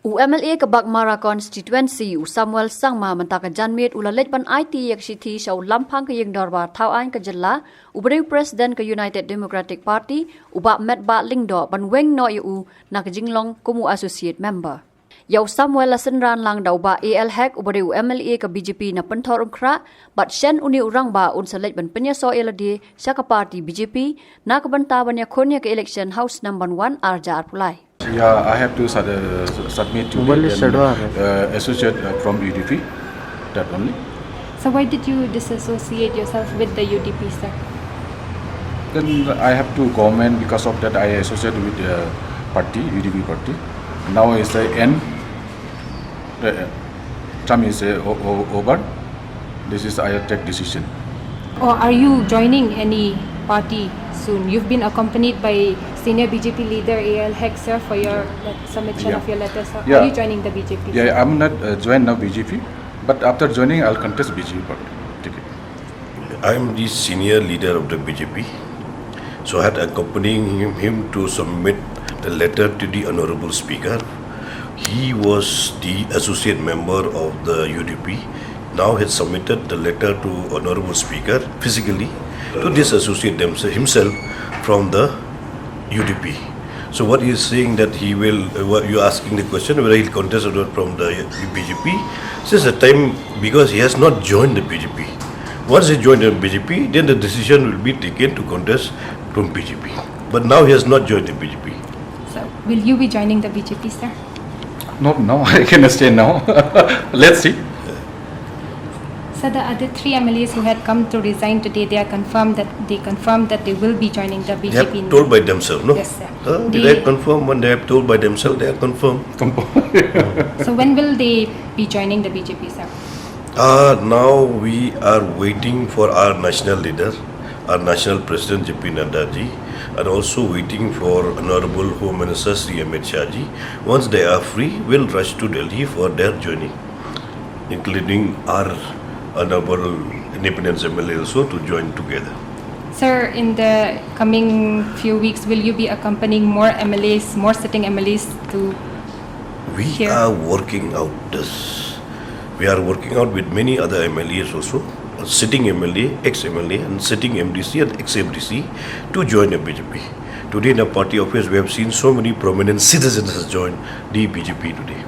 UMLA kabak Mara constituency u Samuel Sangma mantaka janmit ulalet ban IT yak shithi shaw lampang ka yeng darbar thau an ka jalla ubreu president ka United Democratic Party uba met ba lingdo ban weng no yu nak jinglong kumu associate member Yau Samuel la Synran lang daw ba AL hack ubreu UMLA ka BJP na penthor umkra bat shen uni urang ba un select ban penyaso eladi sya ka party BJP na ka banta ban ya khonya ka election house number 1 arjar pulai Yeah, I have to submit to the associate from UDP, that only. So why did you disassociate yourself with the UDP, sir? Then I have to comment because of that I associate with the party, UDP party. Now is the end, the term is over. This is I take decision. Or are you joining any party soon? You've been accompanied by senior BJP leader AL Heck, sir, for your submission of your letter. So are you joining the BJP? Yeah, I'm not joined now BJP, but after joining I'll contest BJP ticket. I'm the senior leader of the BJP, so I had accompanying him to submit the letter to the Honorable Speaker. He was the associate member of the UDP. Now he has submitted the letter to Honorable Speaker physically to disassociate himself from the UDP. So what he is saying that he will, you are asking the question whether he will contest or not from the BJP. Since the time, because he has not joined the BJP. Once he joined the BJP, then the decision will be taken to contest from BJP. But now he has not joined the BJP. So will you be joining the BJP, sir? No, I cannot stay now. Let's see. So the other three MLAs who had come to resign today, they confirmed that they will be joining the BJP. They have told by themselves, no? Yes, sir. Did they confirm when they have told by themselves? They are confirmed. So when will they be joining the BJP, sir? Now we are waiting for our national leader, our national president JP Nadda ji, and also waiting for Honorable Home Minister Sri Amit Shah ji. Once they are free, we'll rush to Delhi for their journey, including our Honorable Independence MLA also to join together. Sir, in the coming few weeks, will you be accompanying more MLAs, more sitting MLAs to We are working out this. We are working out with many other MLAs also, sitting MLA, ex-MLA and sitting MDC and ex-MDC to join the BJP. Today in the party office, we have seen so many prominent citizens has joined the BJP today.